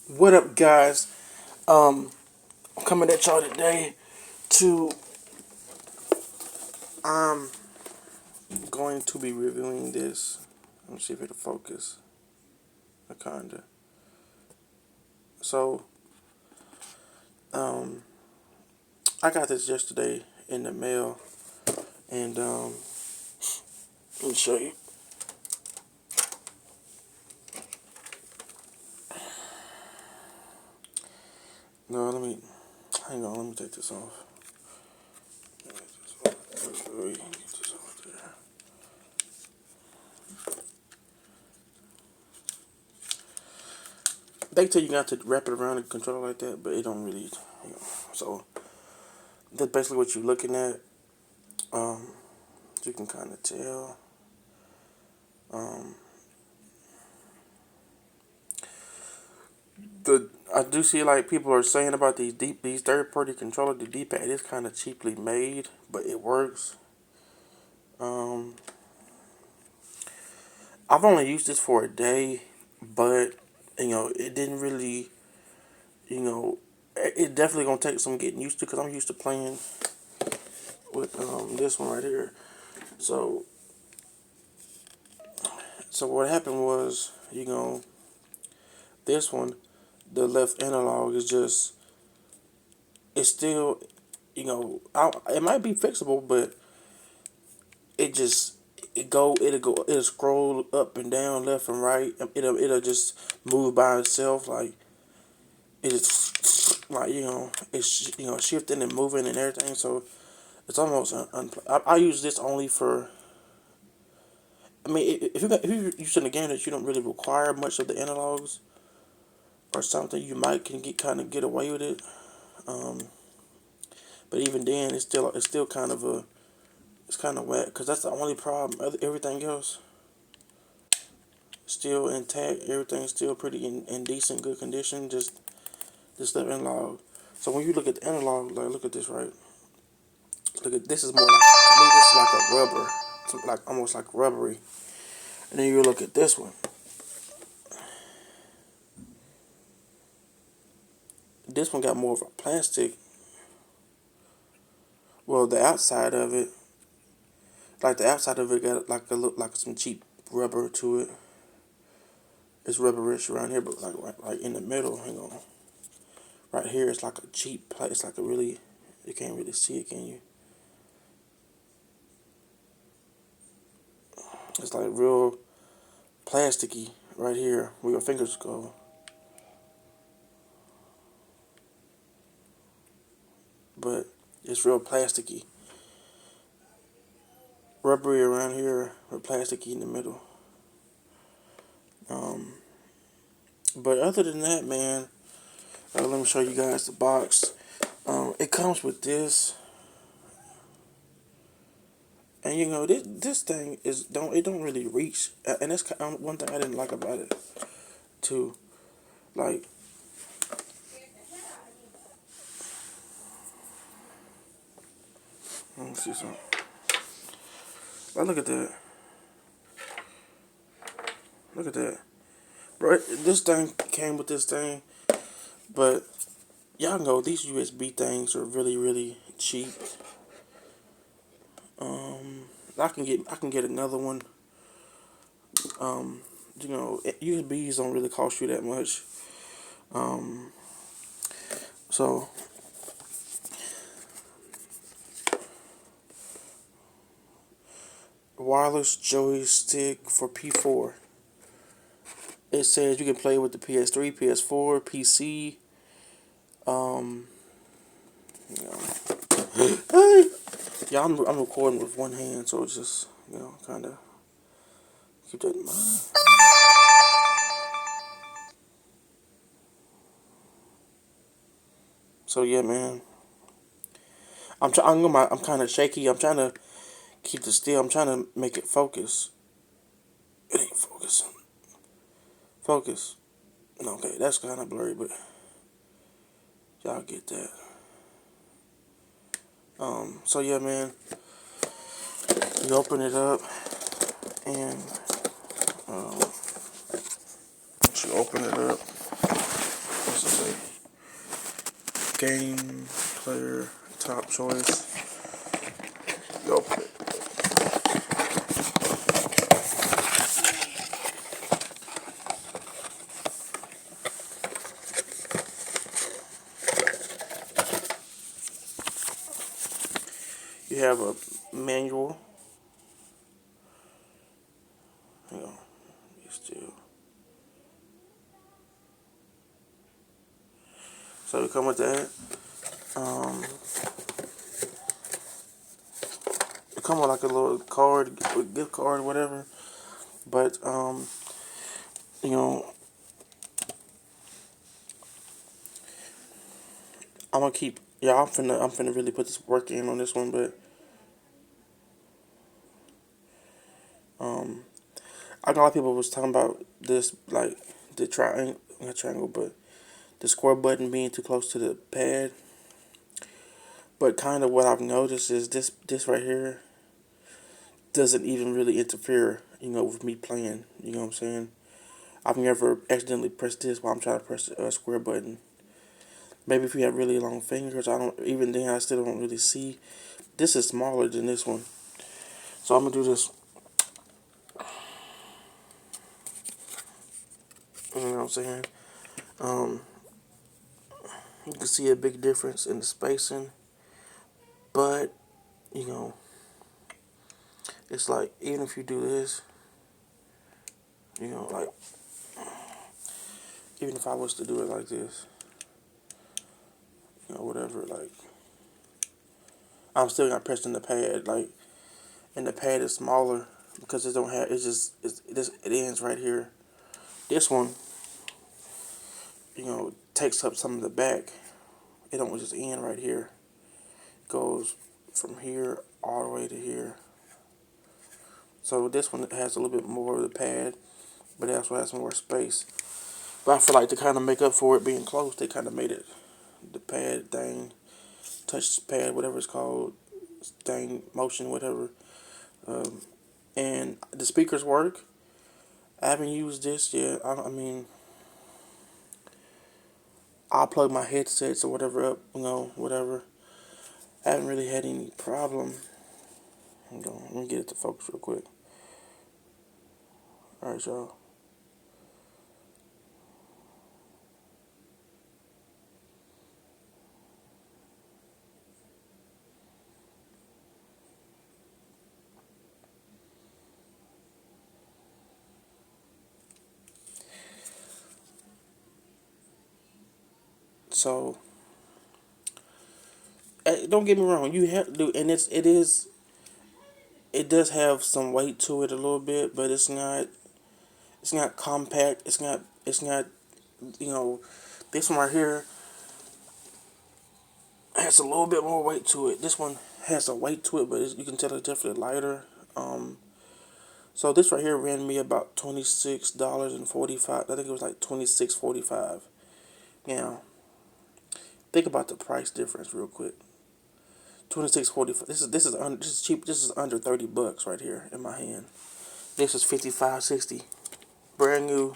What up, guys? I'm coming at y'all today to I'm going to be reviewing this. Let me see if it'll focus. Kinda. So, um, I got this yesterday in the mail, and let me show you. No, let me hang on. Let me take this off. Get this off there. They tell you got to wrap it around and control it like that, but it don't really. So that's basically what you're looking at. Um, you can kind of tell. Um, I do see like people are saying about these third party controllers. The D pad is kind of cheaply made, but it works. Um, I've only used this for a day, but it didn't really it definitely gonna take some getting used to because I'm used to playing with this one right here. So what happened was this one, the left analog is just it's still it might be fixable, but it just it'll scroll up and down, left and right. It'll just move by itself, like it just like it's shifting and moving and everything. So it's almost I use this only for. I mean, if you're using a game that you don't really require much of the analogs or something, you might can get away with it. Um, but even then, it's still kind of it's kind of whack because that's the only problem. Everything else still intact. Everything's still pretty in decent, good condition. Just the analog. So when you look at the analog, like look at this, right? Look at this is more like to me. This is like a rubber, like almost like rubbery. And then you look at this one. This one got more of a plastic. Well, the outside of it, like the outside of it, got like a look like some cheap rubber to it. It's rubberish around here, but like in the middle, hang on. Right here, it's like a cheap. It's like a really. You can't really see it, can you? It's like real plasticky right here where your fingers go. But it's real plasticky. Rubbery around here, but plasticky in the middle. Um, but other than that, man, let me show you guys the box. It comes with this, and this thing don't really reach, and that's one thing I didn't like about it too. Like, let me see something. Like, look at that. Look at that, bro. This thing came with this thing, but y'all know these USB things are really really cheap. I can get another one. USBs don't really cost you that much. Um, so wireless joystick for p-4. It says you can play with the PS3, PS4, PC. Um, you know. Yeah, I'm recording with one hand, so it's just kind of keep that in mind. So yeah, man. I'm kind of shaky. I'm trying to keep it still. I'm trying to make it focus. It ain't focusing. Focus. Okay, that's kind of blurry, but y'all get that. So yeah, man. You open it up, and once you open it up, game player top choice. Go. You have a manual. Hang on. Still. So we come with that. It come with like a little card, gift card, whatever. But you know, I'm gonna keep. Yeah, I'm finna really put this work in on this one, but um, I know a lot of people was talking about this, like the triangle, not triangle, but the square button being too close to the pad. But kind of what I've noticed is this right here doesn't even really interfere, with me playing. You know what I'm saying? I've never accidentally pressed this while I'm trying to press a square button. Maybe if you have really long fingers, I don't. Even then, I still don't really see. This is smaller than this one, so I'm gonna do this. You know what I'm saying? Um, you can see a big difference in the spacing, but you know, it's like even if you do this, like even if I was to do it like this, whatever, like I'm still not pressing the pad, like, and the pad is smaller because it don't have. It ends right here. This one, takes up some of the back. It don't just end right here. It goes from here all the way to here. So this one has a little bit more of the pad, but it also has more space. But I feel like to kind of make up for it being close, they kind of made it the pad thing, touch pad, whatever it's called, thing, motion, whatever. Um, and the speakers work. I haven't used this yet. I mean, I'll plug my headsets or whatever up, whatever. I haven't really had any problem. Hold on, let me get it to focus real quick. Alright, y'all. So, don't get me wrong. You have to do, and it does have some weight to it a little bit, but it's not compact. It's not. You know, this one right here has a little bit more weight to it. This one has a weight to it, but you can tell it's definitely lighter. Um, so this right here ran me about $26.45. I think it was like $26.45. Now, think about the price difference real quick. 26.45. This is cheap. This is under $30 right here in my hand. This is 55.60, brand new.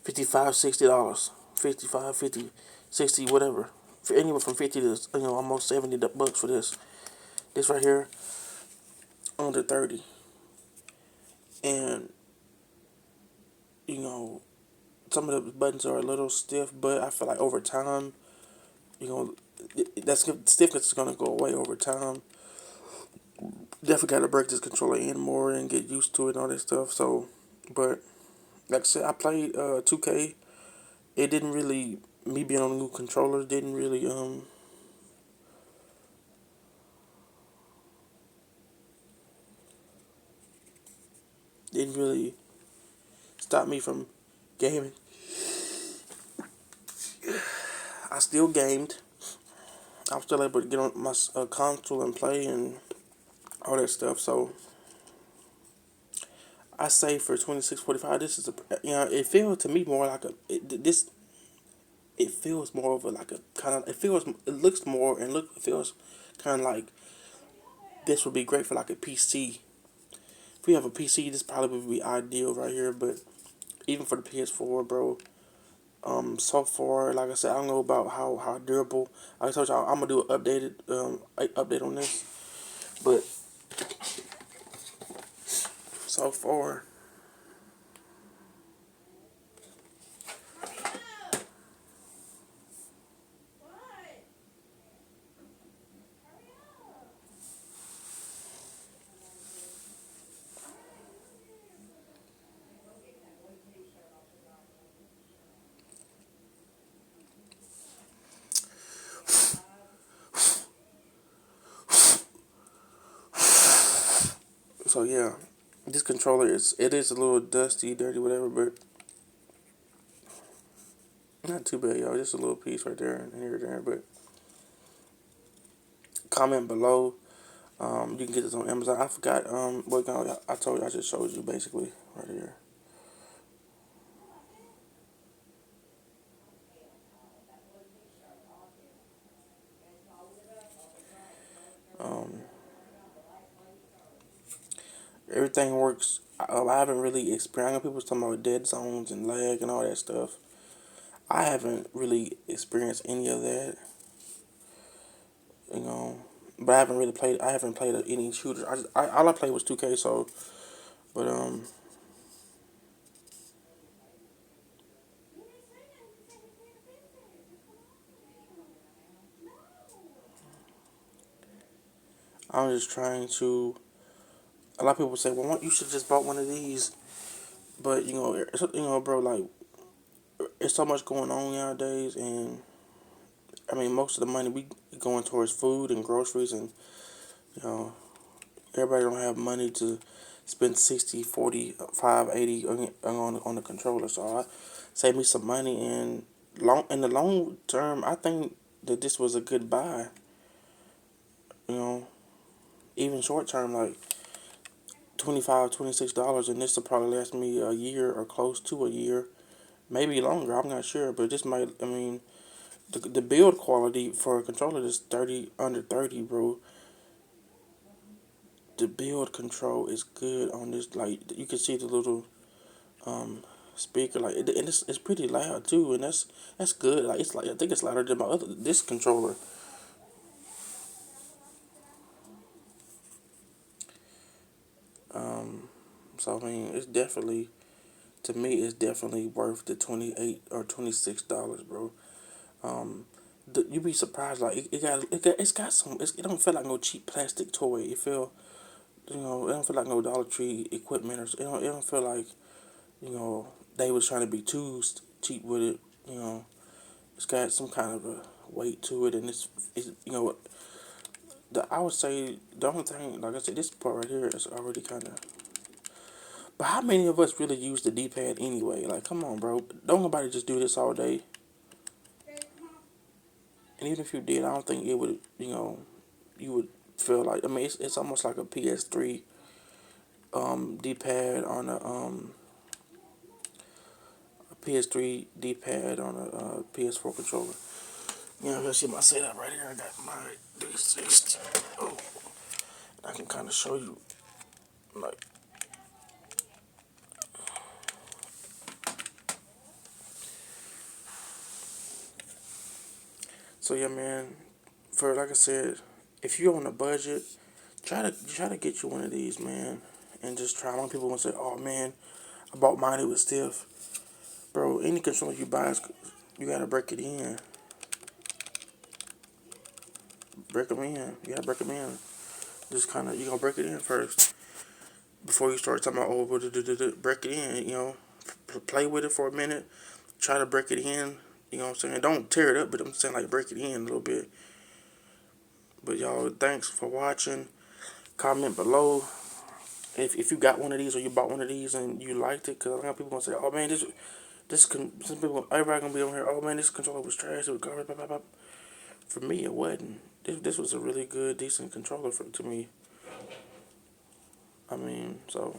55, $60, 55, 50, 60, whatever. For anywhere from 50 to almost $70 for this. This right here under 30, and you know some of the buttons are a little stiff, but I feel like over time, you know, that stiffness is gonna go away over time. Definitely got to break this controller in more and get used to it and all that stuff. So, but like I said, I played 2K. It didn't really, me being on a new controller didn't really didn't really stop me from gaming. I still gamed. I was still able to get on my console and play and all that stuff. So I say for 26.45, this is it feels to me more like it feels more of a like a kind of it looks more and it feels kind of like this would be great for like a PC. If we have a PC, this probably would be ideal right here. But even for the PS4, bro, So far, like I said, I don't know about how durable. I told y'all I'm gonna do an update on this, but so far, so yeah, this controller is a little dusty, dirty, whatever, but not too bad, y'all. Just a little piece right there and here and there. But comment below. You can get this on Amazon. I forgot what I told you. I just showed you basically right here. Um, Everything works. I haven't really experienced. I know people talking about dead zones and lag and all that stuff. I haven't really experienced any of that, you know. But I haven't really played. I haven't played any shooters. All I played was 2K. So, but I'm just trying to. A lot of people say, "Well, you should just bought one of these." But bro, like it's so much going on nowadays, and I mean, most of the money we going towards food and groceries, and you know, everybody don't have money to spend 60, 40, 5, 80 on the controller. So I save me some money, and long in the long term, I think that this was a good buy. You know, even short term, like 25, $26, and this will probably last me a year or close to a year, maybe longer. I'm not sure, but this might. I mean, the build quality for a controller is 30 under 30, bro. The build control is good on this. Like you can see the little um speaker, like and it's pretty loud too, and that's good. Like it's like I think it's louder than my other this controller. Um, so I mean, it's definitely to me, it's definitely worth the $28 or $26, bro. Um, you be surprised, like it's got some. It don't feel like no cheap plastic toy. It feel it don't feel like no Dollar Tree equipment, or it don't feel like they was trying to be too cheap with it. You know, it's got some kind of a weight to it, and it's I would say the only thing, like I said, this part right here is already kind of. But how many of us really use the D pad anyway? Like, come on, bro. Don't nobody just do this all day. And even if you did, I don't think it would. You would feel like. I mean, it's almost like a PS3 D pad on a PS3 D pad on a PS4 controller. You see my setup right here. I got my 360. Oh, I can kind of show you like. So yeah, man. For like I said, if you're on a budget, try to get you one of these, man, and just try. A lot of people want to say, "Oh man, I bought mine. It was stiff." Bro, any controller you buy, you gotta break it in. Break them in. You gotta break them in. Just kind of you gonna break it in first before you start talking about break it in. Play with it for a minute. Try to break it in. You know what I'm saying? Don't tear it up, but I'm saying like break it in a little bit. But y'all, thanks for watching. Comment below if you got one of these or you bought one of these and you liked it, because I know people gonna say, "Oh man, some people, everybody gonna be on here. Oh man, this controller was trash. It was garbage." Blah, blah, blah. For me, it wasn't. This was a really good, decent controller to me. I mean, so